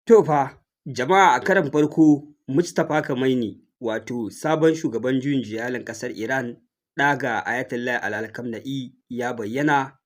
To fa, jama'a a karon farko Mustapha Khamenei wato sabon shugaban juyin juya halin ƙasar Iran ɗa ga Ayatollah Ali Khamenei ya bayyana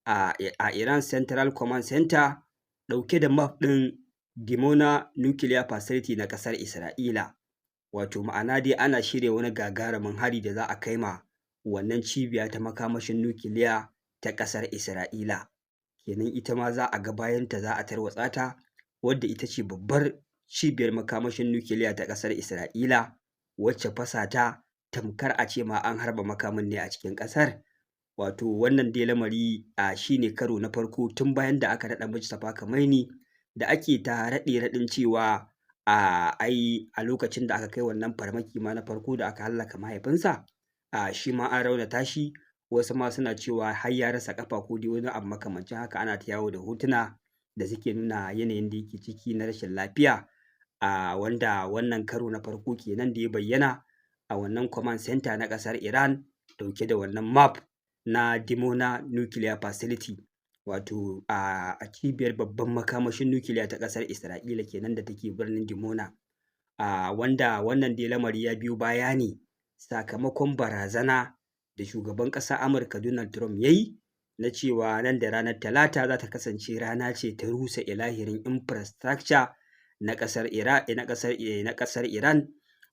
a Iran Central Command Center ɗauke da map ɗin Dimona Nuclear Facility na ƙasar Isra'ila. Wato ma'ana dai ana shirya wani gagarumin hari da za a kai ma wannan cibiya ta makamashin nukiliya ta ƙasar Isra'ila. Kenan ita ma za a ga bayanta za a tarwatsa ta, wadda ita ce babbar cibiyar makamashin nukiliya ta ƙasar Isra'ila, wacce fasa ta tamkar a ce ma an harba makamin ne a cikin ƙasar. Wato wannan dai lamari shi ne karo na farko tun bayan da aka naɗa Mustapha Khamenei da ake ta raɗe-raɗin cewa a lokacin da aka kai wannan farmaki ma na farko da aka hallaka mahaifinsa, shi ma an raunata shi, wasu ma suna cewa har ya rasa ƙafa ko dai wani abu makamancin haka. Ana ta yawo da hotuna da suke nuna yanayin da yake ciki na rashin lafiya, wanda wannan karo na farko kenan da ya bayyana a wannan command center na ƙasar Iran ɗauke da wannan map na Dimona Nuclear Facility, wato a cibiyar babban makamashin nukiliya ta ƙasar Isra'ila kenan da take birnin Dimona. Wanda wannan dai lamari ya biyo baya ne sakamakon barazana da shugaban ƙasar Amurka Donald Trump ya yi na cewa nan da ranar Talata za ta kasance rana ce ta rusa ilahirin infrastructure na ƙasar Iran,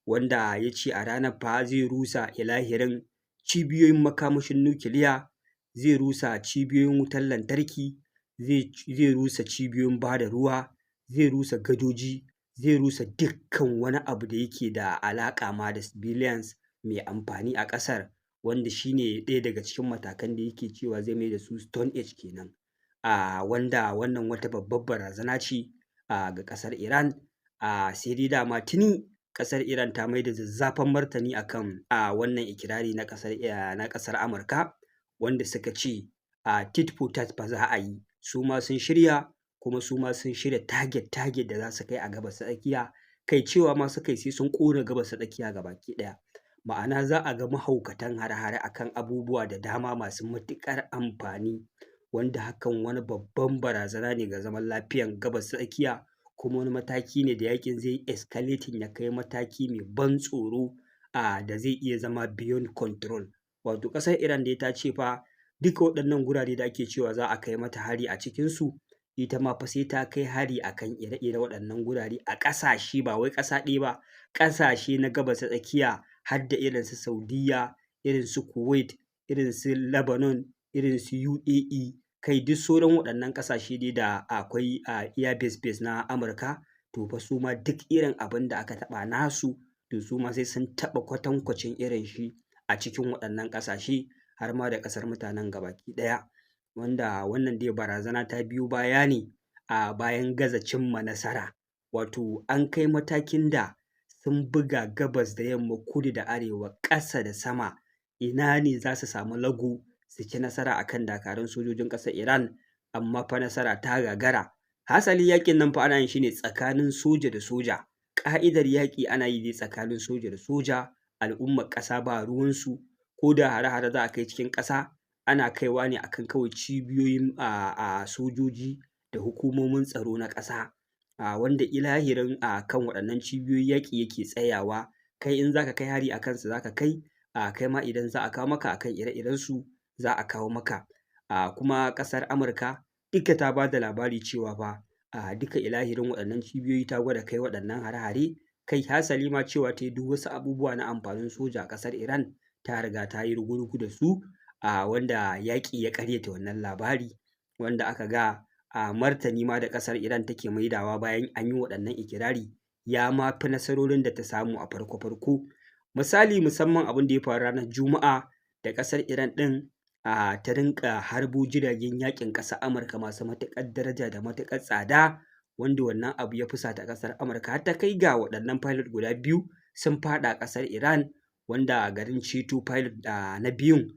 wanda ya ce a ranar fa zai rusa ilahirin cibiyoyin makamashin nukiliya, zai rusa cibiyoyin wutar lantarki, zai rusa cibiyoyin ba da ruwa, zai rusa gadoji, zai rusa dukkan wani abu da yake da alaƙa ma da civilians mai amfani a ƙasar, wanda shi ne ɗaya daga cikin matakan da yake cewa zai mai da su Stone Age kenan. Wanda wannan wata babbar barazana ce ga ƙasar Iran. Sai dai dama tuni ƙasar Iran ta mai da zazzafan martani akan wannan ikirari na ƙasar Amurka, wanda suka ce tit for tat fa za a yi. Su ma sun shirya, kuma su ma sun shirya target da za su kai a Gabas ta Tsakiya, kai cewa ma suka yi sai sun ƙona Gabas ta Tsakiya gabaki ɗaya. Ma'ana za a ga mahaukatan hare-hare akan abubuwa da dama masu matuƙar amfani, wanda hakan wani babban barazana ne ga zaman lafiyan Gabas ta Tsakiya, kuma wani mataki ne da yaƙin zai escalating ya kai mataki mai ban tsoro da zai iya zama beyond control. Wato ƙasar Iran dai ta ce fa duka waɗannan gurare da ake cewa za a kai mata hari a cikinsu, ita ma fa sai ta kai hari akan ire-ire waɗannan gurare a ƙasashe, ba wai ƙasa ɗaya ba, ƙasashe na Gabas ta Tsakiya, har da irin su Saudiyya, irin su Kuwait, irin su Lebanon, irin su UAE, kai duk sauran waɗannan ƙasashe dai da akwai air base na Amurka, to fa su ma duk irin abin da aka taɓa nasu, to su ma sai sun taɓa kwatankwacin irin shi a cikin waɗannan ƙasashe, har ma da ƙasar mutanen gabaki ɗaya. Wanda wannan dai barazana ta biyo baya ne bayan gaza cimma nasara. Wato an kai matakin da sun buga gabas da yamma, kudu da arewa, ƙasa da sama, ina ne za su samu lago su ci nasara akan dakarun sojojin ƙasar Iran, amma fa nasara ta gagara. Hasali yaƙin nan fa ana yin shi ne tsakanin soja da soja. Ƙa'idar yaƙi ana yi ne tsakanin soja da soja, al'ummar ƙasa ba ruwansu, ko da hare-hare za a kai cikin ƙasa, ana kaiwa ne akan kawai cibiyoyin sojoji da hukumomin tsaro na ƙasa, wanda ilahirin kan waɗannan cibiyoyi yaƙi yake tsayawa. Kai in za ka kai hari a kansu za ka kai, kai ma idan za a kawo maka akan ire-irensu za a kawo maka. Kuma ƙasar Amurka duka ta ba da labari cewa fa duka ilahirin waɗannan cibiyoyi ta gwada kai waɗannan hare-hare, kai hasali ma cewa ta yi duk wasu abubuwa na amfanin soja a ƙasar Iran ta riga ta yi rugu-rugu da su, wanda yaƙi ya ƙaryata wannan labari, wanda aka ga martani ma da ƙasar Iran take maidawa bayan an yi waɗannan ikirari ya ma fi nasarorin da ta samu a farko-farko. Misali, musamman abin da ya faru ranar Juma'a da ƙasar Iran ɗin ta rinƙa harbo jiragen yaƙin ƙasar Amurka masu matuƙar daraja da matuƙar tsada, wanda wannan abu ya fusata ƙasar Amurka har ta kai ga waɗannan pilot guda biyu sun faɗa ƙasar Iran, wanda garin ceto pilot na biyun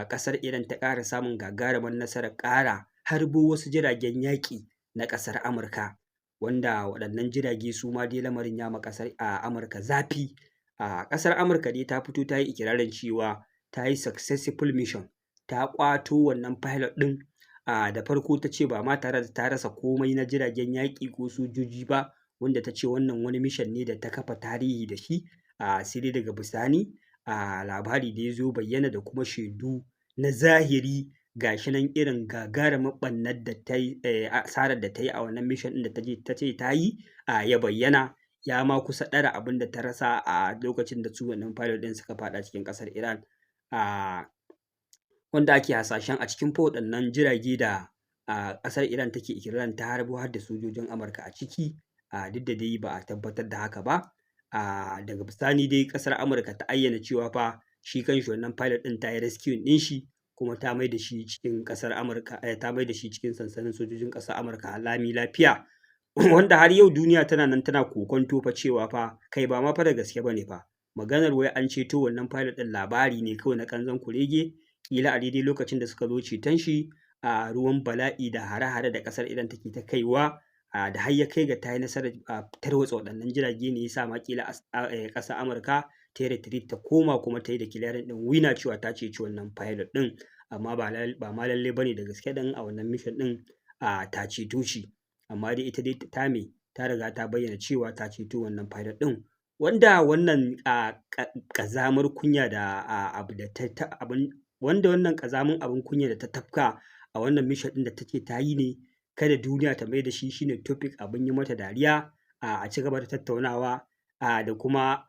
ƙasar Iran ta ƙara samun gagarumar nasarar ƙara harbo wasu jiragen yaƙi na ƙasar Amurka, wanda waɗannan jirage su ma dai lamarin ya ma ƙasar Amurka zafi. Ƙasar Amurka dai ta fito ta yi ikirarin cewa ta yi successful mission, ta ƙwato wannan pilot ɗin da farko ta ce ba ma tare da ta rasa komai na jiragen yaƙi ko sojoji ba, wanda ta ce wannan wani mission ne da ta kafa tarihi da shi, sai dai daga bisani labari da ya zo bayyana da kuma shaidu na zahiri ga shi nan irin gagarumin ɓarnar da ta yi, asarar da ta yi a wannan mission ɗin da ta ce ta yi, ya bayyana ya ma kusa ɗara abin da ta rasa a lokacin da su wannan pilot ɗin suka faɗa cikin ƙasar Iran. Wanda ake hasashen a cikin fa waɗannan jirage da ƙasar Iran take ikirarin ta harbo har da sojojin Amurka a ciki, duk da dai ba a tabbatar da haka ba. Daga bisani dai ƙasar Amurka ta ayyana cewa fa shi kanshi wannan pilot ɗin ta yi rescuing ɗin shi, kuma ta mai da shi cikin ƙasar Amurka, ta mai da shi cikin sansanin sojojin ƙasar Amurka lami lafiya. Wanda har yau duniya tana nan tana kokonto fa cewa fa kai ba ma fa da gaske bane fa, maganar wai an ceto wannan pilot ɗin labari ne kawai na ƙanzon kurege, ƙila a daidai lokacin da suka zo ceton shi ruwan bala'i da hare-hare da ƙasar Iran take ta kaiwa, da har ya kai ga ta yi nasarar tarwatsa waɗannan jirage ne ya sa ma ƙila ƙasar Amurka ta yi retreat ta koma kuma ta yi declaring ɗin winner cewa ta ceci wannan pilot ɗin, amma ba ma lallai bane da gaske ɗin a wannan mission ɗin ta ceto shi. Amma dai ita dai ta riga ta bayyana cewa ta ceto wannan pilot ɗin, wanda wannan ƙazamar kunya da wanda wannan ƙazamin abin kunya da ta tafka a wannan mission ɗin da ta ce ta yi ne, kada duniya ta mai da shi shine topic abin yi mata dariya, a ci gaba da tattaunawa, da kuma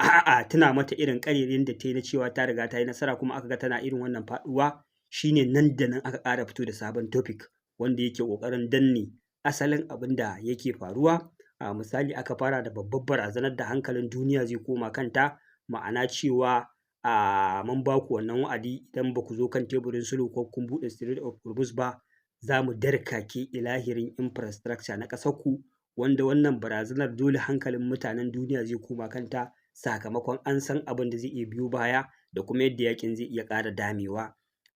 tuna mata irin ƙarerayin da ta yi na cewa ta riga ta yi nasara kuma aka ga tana irin wannan faɗuwa, shine nan da nan aka ƙara fito da sabon topic wanda yake ƙoƙarin danne asalin abin da yake faruwa. Misali aka fara da babbar barazanar da hankalin duniya zai koma kanta, ma'ana cewa mun ba ku wannan wa'adi idan ba ku zo kan teburin sulhu ko kun buɗe Strait of Hormuz ba, za mu darkake ilahirin infrastructure na ƙasar ku, wanda wannan barazanar dole hankalin mutanen duniya zai koma kanta, sakamakon an san abin da zai iya biyo baya da kuma yadda yaƙin zai iya ƙara damewa.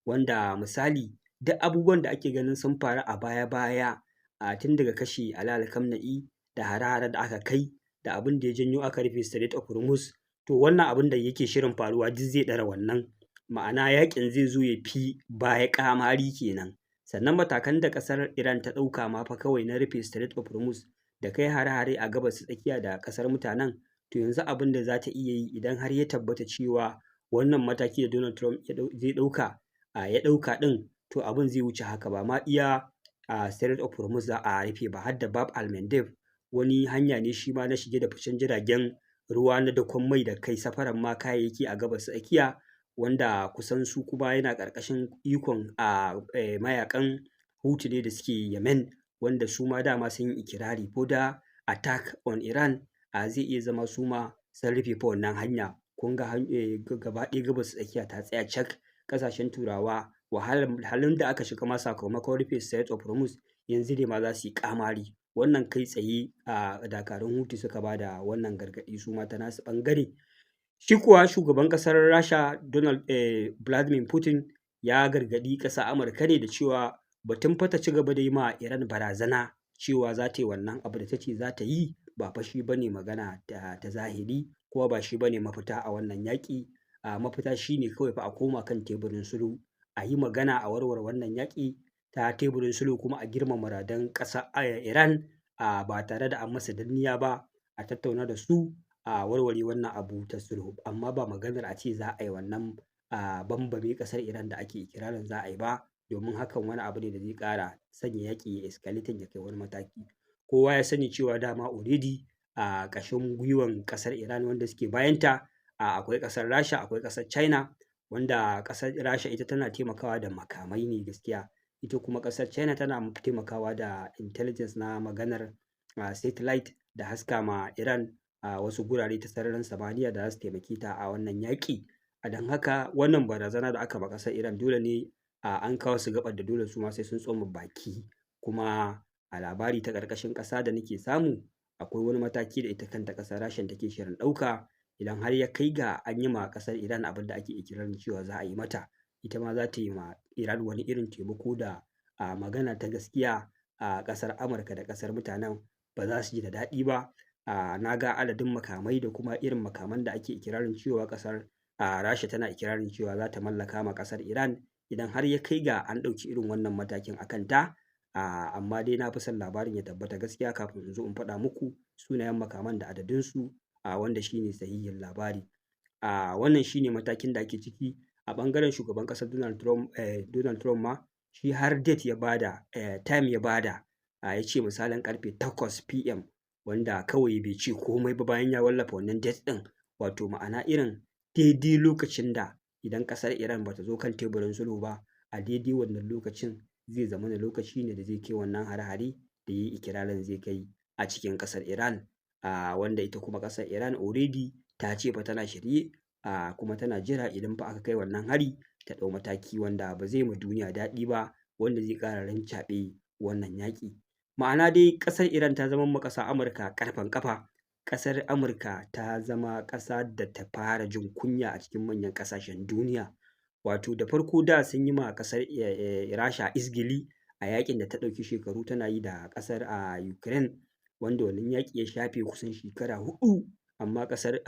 Wanda misali duk abubuwan da ake ganin sun faru a baya-baya, tun daga kashe Ali Alkamna'i da hare-hare da aka kai da abin da ya janyo aka rufe Strait of Hormuz, to wannan abin da yake shirin faruwa duk zai ɗara wannan, ma'ana yaƙin zai zo ya fi baya ƙamari kenan. Sannan matakan da ƙasar Iran ta ɗauka ma fa kawai na rufe Strait of Hormuz da kai hare-hare a gabas ta tsakiya da ƙasar mutanen, to yanzu abin da za ta iya yi idan har ya tabbata cewa wannan mataki da Donald Trump zai ɗauka ya ɗauka ɗin, to abin zai wuce haka, ba ma iya Strait of Hormuz za a rufe ba, har da Bab al-Mandeb, wani hanya ne shi ma na shige da ficen jiragen ruwa na dakon mai da kai safaran ma kayayyaki a gabas tsakiya, wanda kusan su kuma yana ƙarƙashin ikon mayaƙan Houthi ne da suke Yemen, wanda su ma dama sun yi ikirari ko da attack on Iran zai iya zama su ma sun rufe fa wannan hanya. Kun ga gaba ɗaya gabas tsakiya ta tsaya cak, ƙasashen Turawa halin da aka shiga ma sakamakon rufe Strait of Hormuz yanzu ne ma za su yi ƙamari. Wannan kai tsaye dakarun Houthi suka ba da wannan gargaɗi su ma ta nasu ɓangare. Shi kuwa shugaban ƙasar Rasha Vladimir Putin ya gargaɗi ƙasar Amurka ne da cewa batun fa ta ci gaba da yi ma Iran barazana cewa za ta yi wannan abu da ta ce za ta yi, ba fa shi bane magana ta zahiri, kuma ba shi bane mafita a wannan yaƙi. Mafita shine kawai fa a koma kan teburin sulhu, a yi magana a warware wannan yaƙi ta teburin sulhu, kuma a girmama muradan ƙasar Iran ba tare da an masa danniya ba, a tattauna da su a warware wannan abu ta sulhu, amma ba maganar a ce za a yi wannan bambame ƙasar Iran da ake ikirarin za a yi ba, domin hakan wani abu ne da zai ƙara sanya yaƙi ya escalating ya kai wani mataki. Kowa ya sani cewa dama already ƙashin gwiwan ƙasar Iran wanda suke bayanta akwai ƙasar Rasha, akwai ƙasar China, wanda ƙasar Rasha ita tana taimakawa da makamai ne gaskiya, ita kuma ƙasar China tana taimakawa da intelligence na maganar satellite da haska ma Iran wasu gurare ta sararin samaniya da za su taimake ta a wannan yaƙi. Don haka wannan barazana da aka ma ƙasar Iran dole ne an kawo su gaɓar da dole su ma sai sun tsoma baki, kuma a labari ta ƙarƙashin ƙasa da nake samu akwai wani mataki da ita kanta ƙasar Rasha take shirin ɗauka idan har ya kai ga an yi ma ƙasar Iran abin da ake ikirarin cewa za a yi mata, ita ma za ta yi ma Iran wani irin taimako da magana ta gaskiya ƙasar Amurka da ƙasar mutanen ba za su ji da daɗi ba. Na ga adadin makamai da kuma irin makaman da ake ikirarin cewa ƙasar Rasha tana ikirarin cewa za ta mallaka ma ƙasar Iran idan har ya kai ga an ɗauki irin wannan matakin a kanta. Amma dai na fi son labarin ya tabbata gaskiya kafin in zo in faɗa muku sunayen makaman da adadinsu, wanda shi ne sahihin labari. Wannan shi ne matakin da ake ciki. A ɓangaren shugaban ƙasar Donald Trump ma shi har date ya bada, time ya bada, ya ce misalin ƙarfe 8 PM, wanda kawai bai ce komai ba bayan ya wallafa wannan date ɗin. Wato ma'ana irin daidai lokacin da idan ƙasar Iran bata zo kan teburin sulhu ba, a daidai wannan lokacin zai zamana lokaci ne da zai kai wannan hare-hare da ya yi ikirarin zai kai a cikin ƙasar Iran. Wanda ita kuma ƙasar Iran already ta ce fa tana shirye, kuma tana jira idan fa aka kai wannan hari ta ɗau mataki wanda ba zai ma duniya daɗi ba, wanda zai ƙara rincaɓe wannan yaƙi. Ma'ana dai ƙasar Iran ta zama ma ƙasar Amurka ƙarfen ƙafa. Ƙasar Amurka ta zama ƙasa da ta fara jin kunya a cikin manyan ƙasashen duniya. Wato da farko da sun yi ma ƙasar Rasha izgili a yaƙin da ta ɗauki shekaru tana yi da ƙasar Ukraine, wanda wannan yaƙi ya shafe kusan shekara 4, amma ƙasar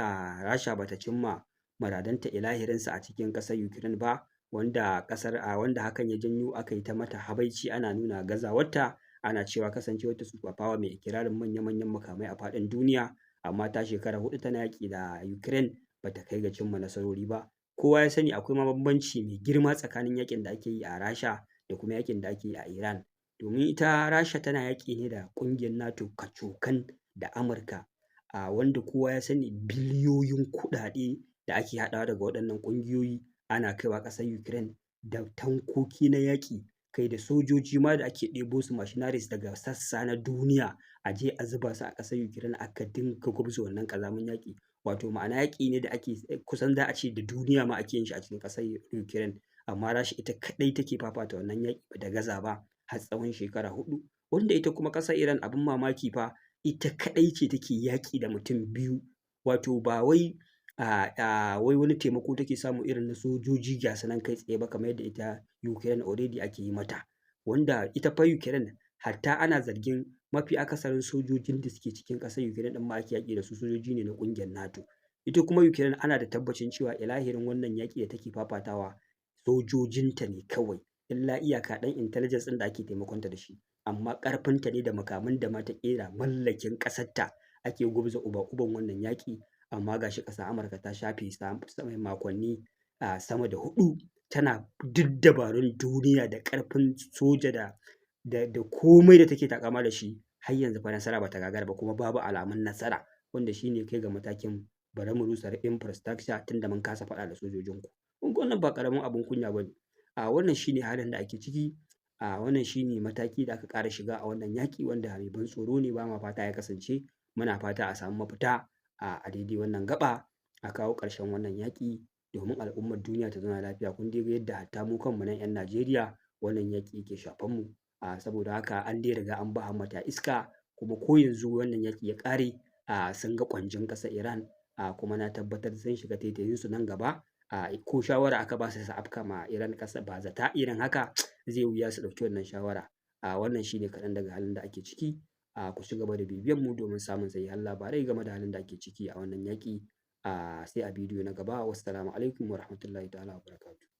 Rasha bata cimma muradanta ilahirinsa a cikin ƙasar Ukraine ba, wanda hakan ya janyo aka yi ta mata habaici, ana nuna gazawarta, ana cewa kasancewarta super power mai ikirarin manya-manyan makamai a faɗin duniya, amma ta shekara 4 tana yaƙi da Ukraine bata kai ga cimma nasarori ba. Kowa ya sani akwai ma bambanci mai girma tsakanin yaƙin da ake yi a Rasha da kuma yaƙin da ake yi a Iran. Domin ita Rasha tana yaƙi ne da ƙungiyar NATO kacokan da Amurka, wanda kowa ya sani biliyoyin kuɗaɗe da ake haɗawa daga waɗannan ƙungiyoyi ana kaiwa ƙasar Ukraine, da tankoki na yaƙi, kai da sojoji ma da ake ɗebo su mercenaries daga sassa na duniya a je a zuba su a ƙasar Ukraine, aka dinga gwabza wannan ƙazamin yaƙi. Wato ma'ana yaƙi ne da ake kusan za a ce da duniya ma ake yin shi a cikin ƙasar Ukraine, amma Rasha ita kaɗai take fafata wannan yaƙi bata gaza ba har tsawon shekara 4. Wanda ita kuma ƙasar Iran abin mamaki fa ita kaɗai ce take yaƙi da mutum 2. Wato ba wai wani taimako take samu irin na sojoji ga su nan kai tsaye ba, kamar yadda ita Ukraine already ake yi mata. Wanda ita fa Ukraine hatta ana zargin mafi akasarin sojojin da suke cikin ƙasar Ukraine ɗin ma ake yaƙi da su sojoji ne na ƙungiyar NATO. Ita kuma Ukraine ana da tabbacin cewa ilahirin wannan yaƙi da take fafatawa sojojinta ne kawai, illa iyaka ɗan intelligence ɗin da ake taimakonta da shi, amma ƙarfinta ne da makaman da ma ta ƙera mallakin ƙasarta ake gwabza uban wannan yaƙi. Amma ga shi ƙasar Amurka ta shafe makonni sama da 4 tana duk dabarun duniya da ƙarfin soja da komai da take takama da shi, har yanzu fa nasara bata gagara ba, kuma babu alamun nasara, wanda shi ne kai ga matakin bari mu rusa infrastructure tunda mun kasa faɗa da sojojinku. Kun ga wannan ba ƙaramin abin kunya ba ne. Wannan shi ne halin da ake ciki. Wannan shi ne mataki da aka ƙara shiga a wannan yaƙi, wanda mai ban tsoro ne, ba ma fata ya kasance. Muna fata a samu mafita a daidai wannan gaɓa, a kawo ƙarshen wannan yaƙi domin al'ummar duniya ta zauna lafiya. Kun dai ga yadda hatta mu kanmu nan 'yan Najeriya wannan yaƙi yake shafan mu. Saboda haka an dai riga an ba hammata iska, kuma ko yanzu wannan yaƙi ya ƙare sun ga ƙwanjin ƙasar Iran, kuma na tabbatar sun shiga taitayinsu nan gaba. Ko shawara aka ba su afka ma Iran ƙasa ba zata irin haka, zai wuya su ɗauki wannan shawara. Wannan shi ne kaɗan daga halin da ake ciki. Ku ci gaba da bibiyan mu domin samun sahihan labarai game da halin da ake ciki a wannan yaƙi. Sai a bidiyo na gaba. Wassalamu alaikum warahmatullahi ta'ala wabarakatuh.